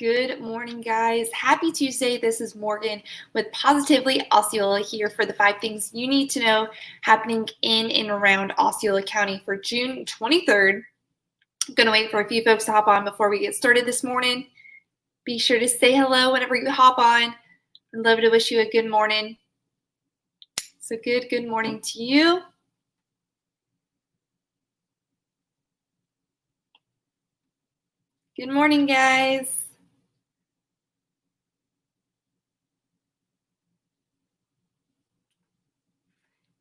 Good morning, guys. Happy Tuesday. This is Morgan with Positively Osceola here for the 5 things you need to know happening in and around Osceola County for June 23rd. I'm going to wait for a few folks to hop on before we get started this morning. Be sure to say hello whenever you hop on. I'd love to wish you a good morning. So good morning to you. Good morning, guys.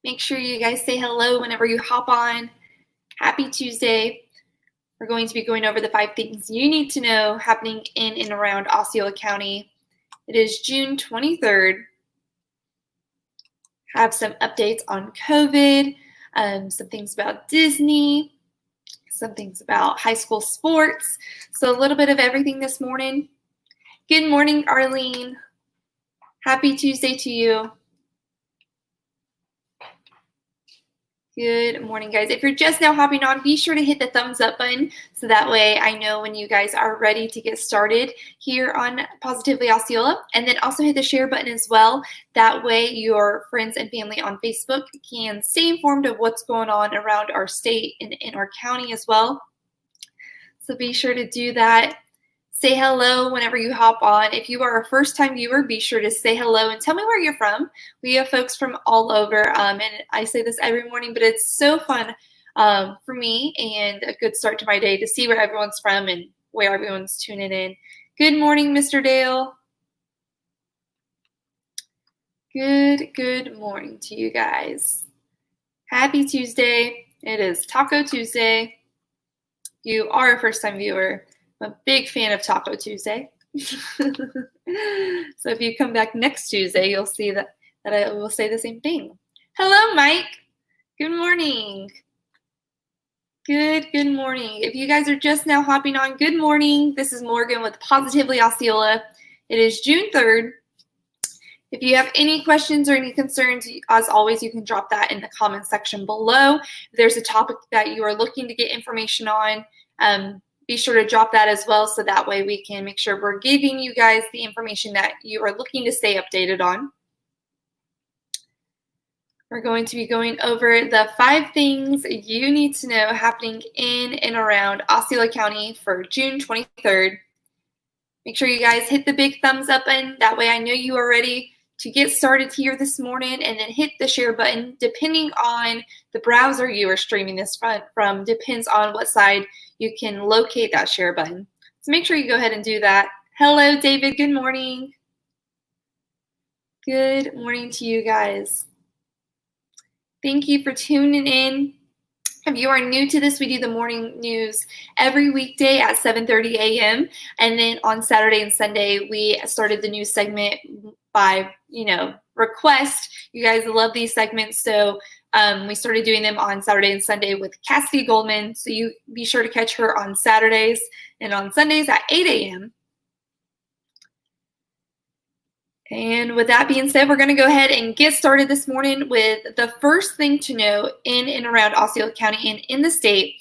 Make sure you guys say hello whenever you hop on. Happy Tuesday. We're going to be going over the 5 things you need to know happening in and around Osceola County. It is June 23rd. Have some updates on COVID, some things about Disney, some things about high school sports. So a little bit of everything this morning. Good morning, Arlene. Happy Tuesday to you. Good morning, guys. If you're just now hopping on, be sure to hit the thumbs up button so that way I know when you guys are ready to get started here on Positively Osceola. And then also hit the share button as well. That way your friends and family on Facebook can stay informed of what's going on around our state and in our county as well. So be sure to do that. Say hello whenever you hop on. If you are a first-time viewer, be sure to say hello and tell me where you're from. We have folks from all over, and I say this every morning, but it's so fun for me and a good start to my day to see where everyone's from and where everyone's tuning in. Good morning, Mr. Dale. Good morning to you guys. Happy Tuesday. It is Taco Tuesday. You are a first-time viewer. I'm a big fan of Taco Tuesday. So if you come back next Tuesday, you'll see that I will say the same thing. Hello, Mike. Good morning. Good morning. If you guys are just now hopping on, good morning. This is Morgan with Positively Osceola. It is June 3rd. If you have any questions or any concerns, as always, you can drop that in the comment section below. If there's a topic that you are looking to get information on, be sure to drop that as well so that way we can make sure we're giving you guys the information that you are looking to stay updated on. We're going to be going over the 5 things you need to know happening in and around Osceola County for June 23rd. Make sure you guys hit the big thumbs up button. That way I know you are ready to get started here this morning, and then hit the share button. Depending on the browser you are streaming this from, depends on what side you can locate that share button. So make sure you go ahead and do that. Hello, David. Good morning. Good morning to you guys. Thank you for tuning in. If you are new to this, we do the morning news every weekday at 7:30 a.m. And then on Saturday and Sunday, we started the news segment by, request. You guys love these segments, so we started doing them on Saturday and Sunday with Cassidy Goldman. So you be sure to catch her on Saturdays and on Sundays at 8 a.m. And with that being said, we're going to go ahead and get started this morning with the first thing to know in and around Osceola County and in the state.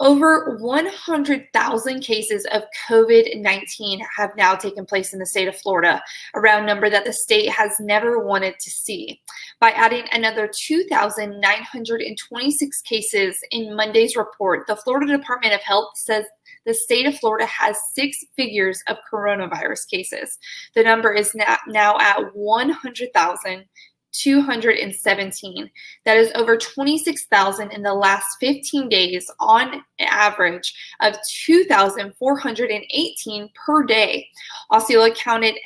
Over 100,000 cases of COVID-19 have now taken place in the state of Florida, a round number that the state has never wanted to see. By adding another 2,926 cases in Monday's report, the Florida Department of Health says the state of Florida has 6 figures of coronavirus cases. The number is now at 100,217. That is over 26,000 in the last 15 days on average of 2,418 per day. Osceola County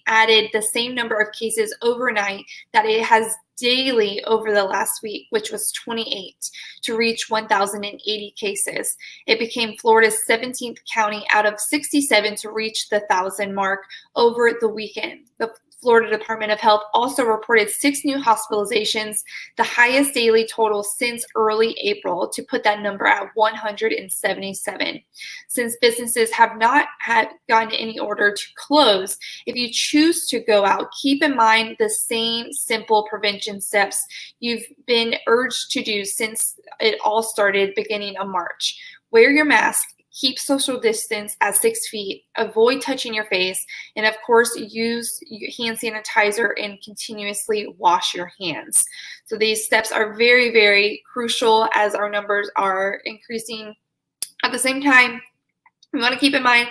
added the same number of cases overnight that it has daily over the last week, which was 28, to reach 1,080 cases. It became Florida's 17th county out of 67 to reach the 1,000 mark over the weekend. The Florida Department of Health also reported 6 new hospitalizations, the highest daily total since early April, to put that number at 177. Since businesses have not gotten any order to close, if you choose to go out, keep in mind the same simple prevention steps you've been urged to do since it all started beginning of March. Wear your mask, keep social distance at 6 feet, avoid touching your face, and of course, use hand sanitizer and continuously wash your hands. So these steps are very, very crucial as our numbers are increasing. At the same time, we want to keep in mind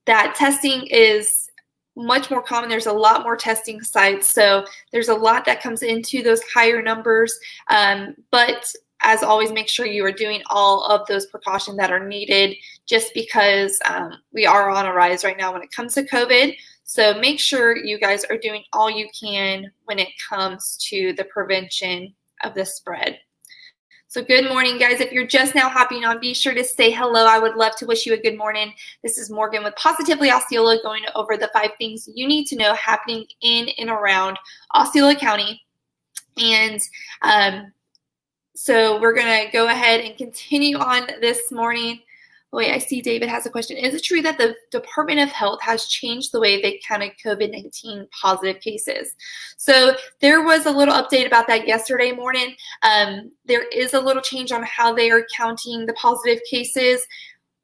that testing is much more common. There's a lot more testing sites, so there's a lot that comes into those higher numbers. But as always, make sure you are doing all of those precautions that are needed, just because we are on a rise right now when it comes to COVID. So make sure you guys are doing all you can when it comes to the prevention of the spread. So good morning, guys. If you're just now hopping on, be sure to say hello. I would love to wish you a good morning. This is Morgan with Positively Osceola, going over the 5 things you need to know happening in and around Osceola County. And so we're going to go ahead and continue on this morning. Wait, I see David has a question. Is it true that the Department of Health has changed the way they counted COVID-19 positive cases? So there was a little update about that yesterday morning. There is a little change on how they are counting the positive cases.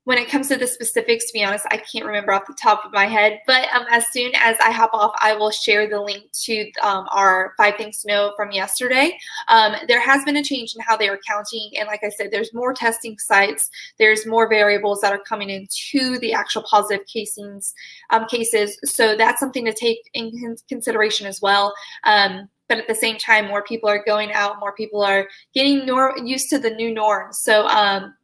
When it comes to the specifics, to be honest, I can't remember off the top of my head. But as soon as I hop off, I will share the link to our 5 things to know from yesterday. There has been a change in how they are counting. And like I said, there's more testing sites. There's more variables that are coming into the actual positive cases. So that's something to take in consideration as well. But at the same time, more people are going out. More people are getting used to the new norm. So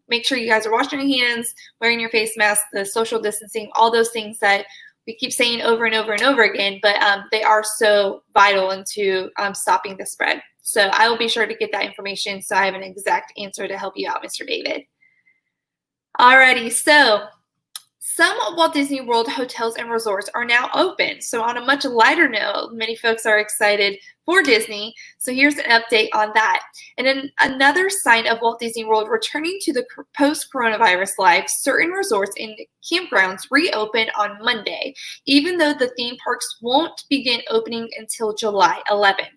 make sure you guys are washing your hands, wearing your face mask, the social distancing, all those things that we keep saying over and over and over again, but they are so vital into stopping the spread. So I will be sure to get that information so I have an exact answer to help you out, Mr. David. Alrighty, so some Walt Disney World hotels and resorts are now open. So on a much lighter note, many folks are excited for Disney. So here's an update on that. And then another sign of Walt Disney World returning to the post-coronavirus life, certain resorts and campgrounds reopen on Monday, even though the theme parks won't begin opening until July 11th.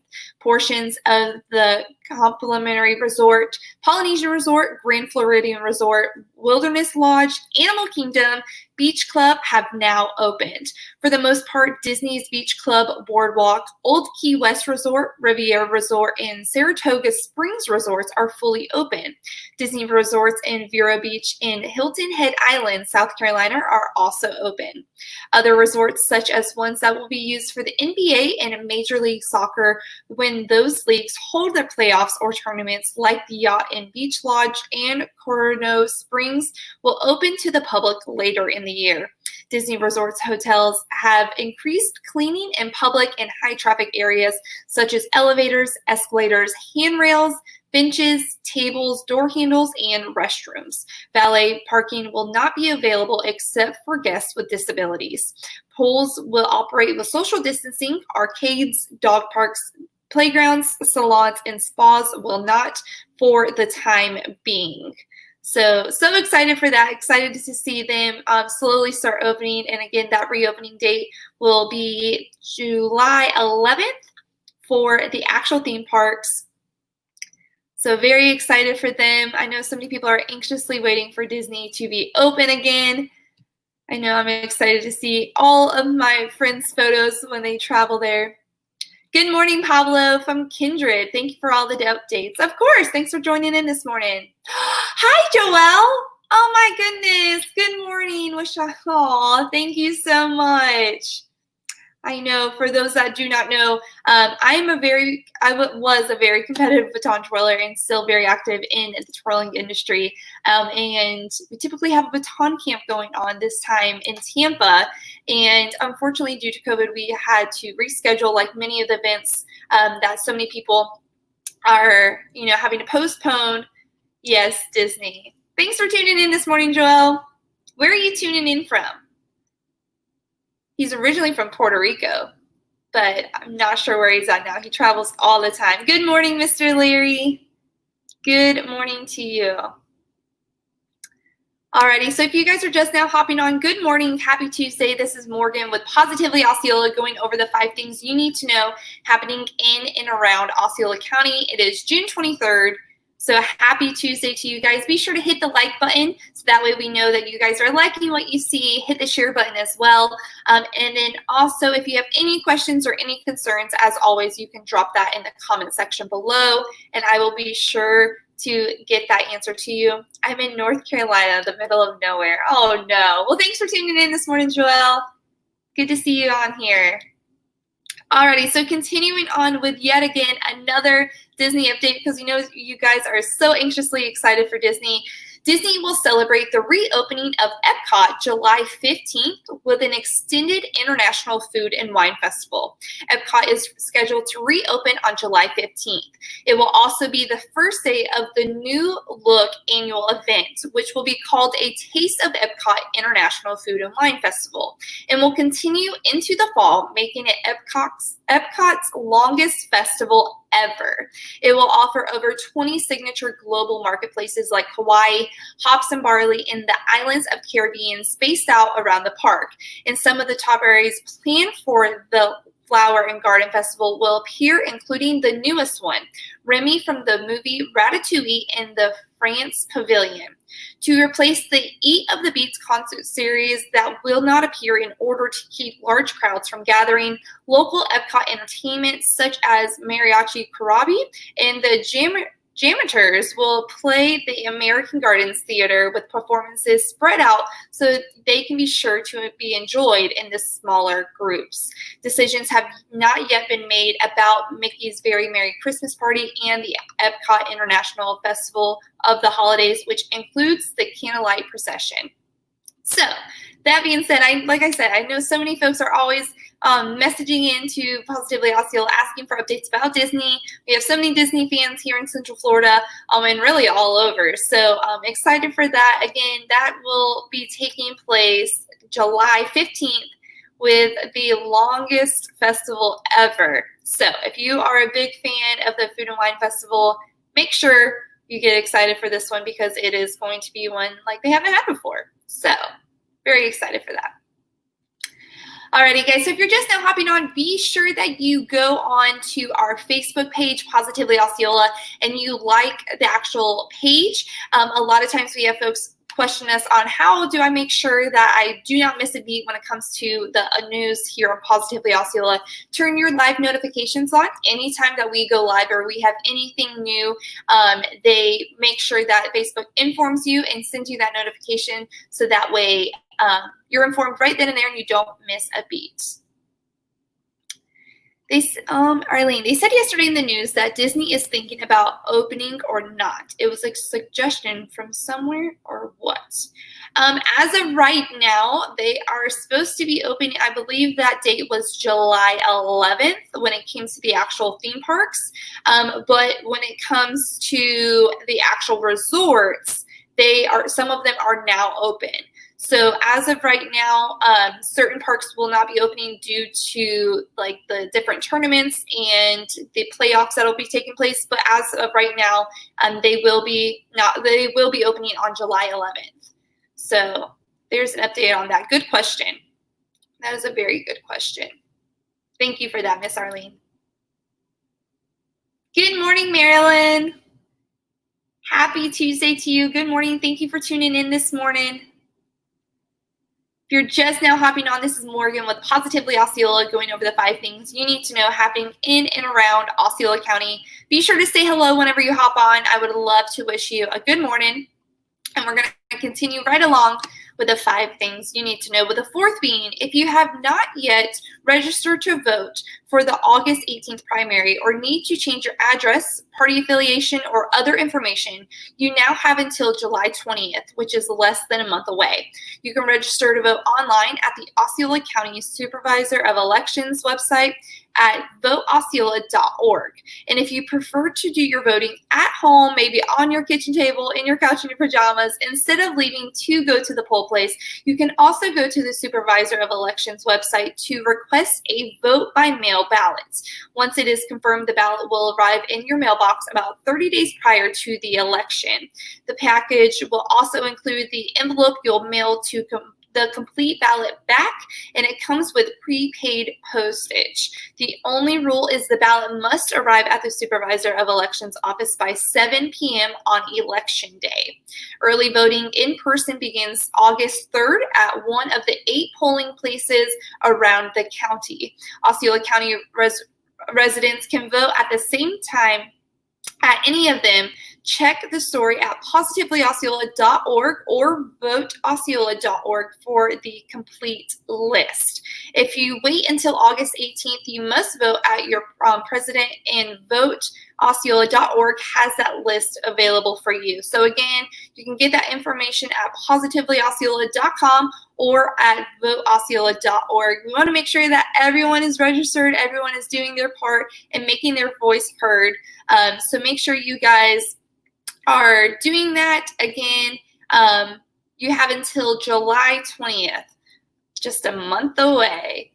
Portions of the Complimentary Resort, Polynesian Resort, Grand Floridian Resort, Wilderness Lodge, Animal Kingdom, Beach Club have now opened. For the most part, Disney's Beach Club, Boardwalk, Old Key West Resort, Riviera Resort, and Saratoga Springs Resorts are fully open. Disney Resorts in Vero Beach and Hilton Head Island, South Carolina, are also open. Other resorts, such as ones that will be used for the NBA and Major League Soccer when those leagues hold their playoffs or tournaments, like the Yacht and Beach Lodge and Coronado Springs, will open to the public later in the year. Disney Resorts hotels have increased cleaning in public and high traffic areas such as elevators, escalators, handrails, benches, tables, door handles, and restrooms. Valet parking will not be available except for guests with disabilities. Pools will operate with social distancing. Arcades, dog parks, playgrounds, salons, and spas will not for the time being. So excited for that. Excited to see them slowly start opening. And again, that reopening date will be July 11th for the actual theme parks. So very excited for them. I know so many people are anxiously waiting for Disney to be open again. I know I'm excited to see all of my friends' photos when they travel there. Good morning, Pablo from Kindred. Thank you for all the updates. Of course. Thanks for joining in this morning. Hi, Joelle. Oh, my goodness. Good morning. Thank you so much. I know, for those that do not know, I was a very competitive baton twirler and still very active in the twirling industry. And we typically have a baton camp going on this time in Tampa. And unfortunately, due to COVID, we had to reschedule like many of the events that so many people are, having to postpone. Yes, Disney. Thanks for tuning in this morning, Joelle. Where are you tuning in from? He's originally from Puerto Rico, but I'm not sure where he's at now. He travels all the time. Good morning, Mr. Leary. Good morning to you. Alrighty, so if you guys are just now hopping on, good morning, happy Tuesday. This is Morgan with Positively Osceola, going over the 5 things you need to know happening in and around Osceola County. It is June 23rd. So happy Tuesday to you guys. Be sure to hit the like button so that way we know that you guys are liking what you see. Hit the share button as well. And then also, if you have any questions or any concerns, as always, you can drop that in the comment section below, and I will be sure to get that answer to you. I'm in North Carolina, the middle of nowhere. Oh, no. Well, thanks for tuning in this morning, Joelle. Good to see you on here. Alrighty, so continuing on with yet again another Disney update, because you guys are so anxiously excited for Disney. Disney will celebrate the reopening of Epcot July 15th with an extended International Food and Wine Festival. Epcot is scheduled to reopen on July 15th. It will also be the first day of the new look annual event, which will be called a Taste of Epcot International Food and Wine Festival, and will continue into the fall, making it Epcot's longest festival ever. It will offer over 20 signature global marketplaces like Hawaii, hops and barley, and the islands of Caribbean spaced out around the park. And some of the top areas planned for the Flower and Garden Festival will appear, including the newest one, Remy from the movie Ratatouille in the France Pavilion, to replace the Eat of the Beats concert series that will not appear in order to keep large crowds from gathering. Local Epcot entertainment such as Mariachi Karabi and the Jammers will play the American Gardens Theater with performances spread out so they can be sure to be enjoyed in the smaller groups. Decisions have not yet been made about Mickey's Very Merry Christmas Party and the Epcot International Festival of the Holidays, which includes the Candlelight Procession. So, that being said, like I said, I know so many folks are always messaging into Positively Osceola asking for updates about Disney. We have so many Disney fans here in Central Florida and really all over. So I'm excited for that. Again, that will be taking place July 15th with the longest festival ever. So if you are a big fan of the Food and Wine Festival, make sure you get excited for this one because it is going to be one like they haven't had before. So very excited for that. Alrighty, guys, so if you're just now hopping on, be sure that you go on to our Facebook page, Positively Osceola, and you like the actual page. A lot of times we have folks question us on how do I make sure that I do not miss a beat when it comes to the news here on Positively Osceola. Turn your live notifications on. Anytime that we go live or we have anything new, they make sure that Facebook informs you and sends you that notification so that way you're informed right then and there and you don't miss a beat. Arlene, they said yesterday in the news that Disney is thinking about opening or not. It was a suggestion from somewhere or what? As of right now, they are supposed to be opening, I believe that date was July 11th when it came to the actual theme parks. But when it comes to the actual resorts, some of them are now open. So as of right now, certain parks will not be opening due to like the different tournaments and the playoffs that will be taking place. But as of right now, they will be opening on July 11th. So there's an update on that. Good question. That is a very good question. Thank you for that, Miss Arlene. Good morning, Marilyn. Happy Tuesday to you. Good morning. Thank you for tuning in this morning. If you're just now hopping on, this is Morgan with Positively Osceola going over the 5 things you need to know happening in and around Osceola County. Be sure to say hello whenever you hop on. I would love to wish you a good morning. And we're going to continue right along with the 5 things you need to know, with the 4th being, if you have not yet registered to vote for the August 18th primary or need to change your address, party affiliation, or other information, you now have until July 20th, which is less than a month away. You can register to vote online at the Osceola County Supervisor of Elections website at voteosceola.org. And if you prefer to do your voting at home, maybe on your kitchen table, in your couch, in your pajamas, instead of leaving to go to the poll place, you can also go to the Supervisor of Elections website to request a vote by mail ballot. Once it is confirmed, the ballot will arrive in your mailbox about 30 days prior to the election. The package will also include the envelope you'll mail to the complete ballot back, and it comes with prepaid postage. The only rule is the ballot must arrive at the Supervisor of Elections office by 7 p.m. on Election Day. Early voting in person begins August 3rd at one of the 8 polling places around the county. Osceola County residents can vote at the same time at any of them. Check the story at positivelyosceola.org or voteosceola.org for the complete list. If you wait until August 18th, you must vote at your president, and voteosceola.org has that list available for you. So again, you can get that information at positivelyosceola.com or at voteosceola.org. We want to make sure that everyone is registered, everyone is doing their part and making their voice heard. So make sure you guys are doing that. Again, you have until July 20th, just a month away.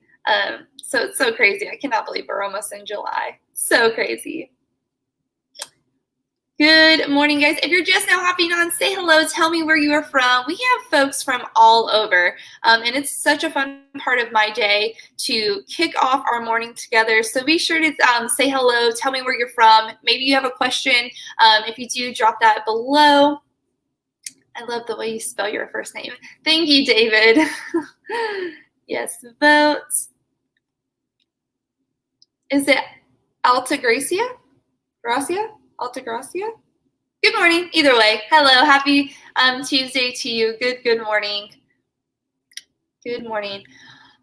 So it's so crazy. I cannot believe we're almost in July. So crazy. Good morning, guys. If you're just now hopping on, say hello. Tell me where you are from. We have folks from all over, and it's such a fun part of my day to kick off our morning together. So be sure to say hello. Tell me where you're from. Maybe you have a question. If you do, drop that below. I love the way you spell your first name. Thank you, David. Yes, vote. Is it Altagracia? Gracia? Altagracia? Good morning. Either way, hello. Happy Tuesday to you. Good morning. Good morning.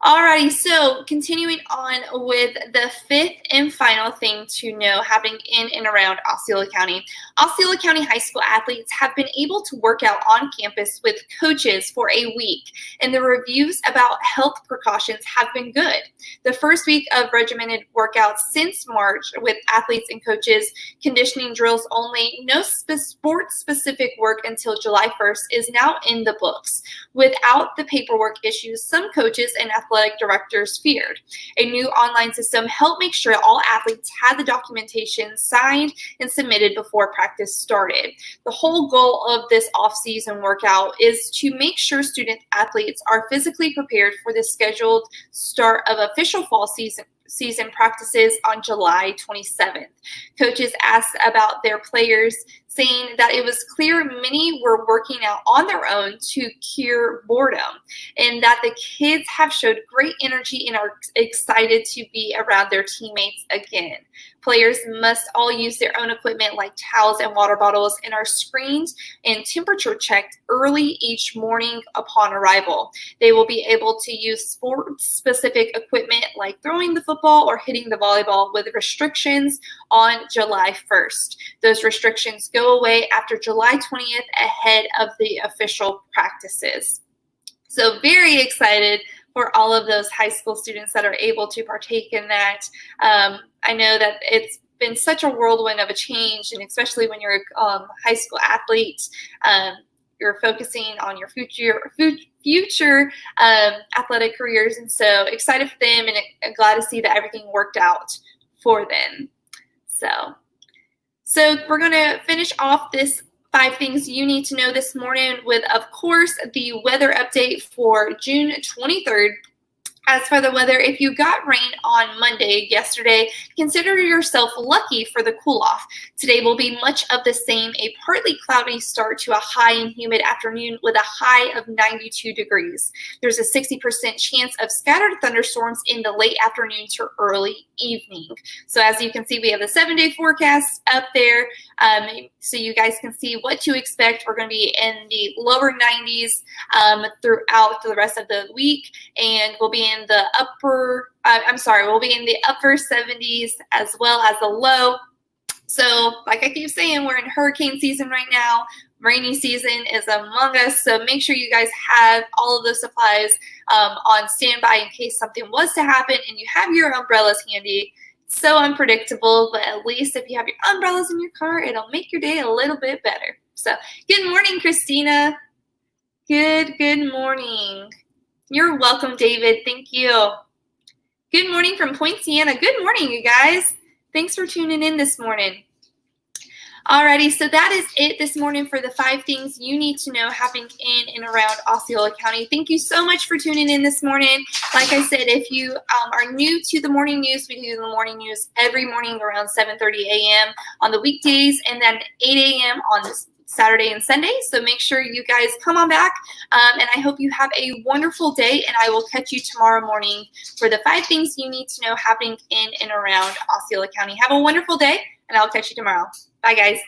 Alrighty, so continuing on with the 5th and final thing to know happening in and around Osceola County. Osceola County high school athletes have been able to work out on campus with coaches for a week, and the reviews about health precautions have been good. The first week of regimented workouts since March with athletes and coaches, conditioning drills only, no sport-specific work until July 1st is now in the books. Without the paperwork issues some coaches and athletic directors feared. A new online system helped make sure all athletes had the documentation signed and submitted before practice started. The whole goal of this off-season workout is to make sure student athletes are physically prepared for the scheduled start of official fall season practices on July 27th. Coaches asked about their players, saying that it was clear many were working out on their own to cure boredom, and that the kids have showed great energy and are excited to be around their teammates again. Players must all use their own equipment like towels and water bottles and are screened and temperature checked early each morning upon arrival. They will be able to use sport-specific equipment like throwing the football or hitting the volleyball with restrictions on July 1st. Those restrictions go away after July 20th ahead of the official practices. So very excited for all of those high school students that are able to partake in that. I know that it's been such a whirlwind of a change, and especially when you're a high school athlete, you're focusing on your future athletic careers, and so excited for them and glad to see that everything worked out for them. So we're going to finish off this 5 things you need to know this morning with, of course, the weather update for June 23rd. As for the weather, if you got rain on Monday, yesterday, consider yourself lucky for the cool-off. Today will be much of the same, a partly cloudy start to a high and humid afternoon with a high of 92 degrees. There's a 60% chance of scattered thunderstorms in the late afternoon to early evening. So as you can see, we have the 7-day forecast up there, so you guys can see what to expect. We're going to be in the lower 90s throughout the rest of the week, and we'll be in the upper 70s as well as the low. So like I keep saying, we're in hurricane season right now. Rainy season is among us, so make sure you guys have all of those supplies on standby in case something was to happen, and you have your umbrellas handy. So unpredictable, but at least if you have your umbrellas in your car, it'll make your day a little bit better. So good morning, Christina. Good morning. You're welcome, David. Thank you. Good morning from Point Siena. Good morning, you guys. Thanks for tuning in this morning. Alrighty, so that is it this morning for the 5 things you need to know happening in and around Osceola County. Thank you so much for tuning in this morning. Like I said, if you are new to the morning news, we do the morning news every morning around 7:30 a.m. on the weekdays and then 8 a.m. on the Saturday and Sunday. So make sure you guys come on back, and I hope you have a wonderful day, and I will catch you tomorrow morning for the 5 things you need to know happening in and around Osceola County. Have a wonderful day, and I'll catch you tomorrow. Bye, guys.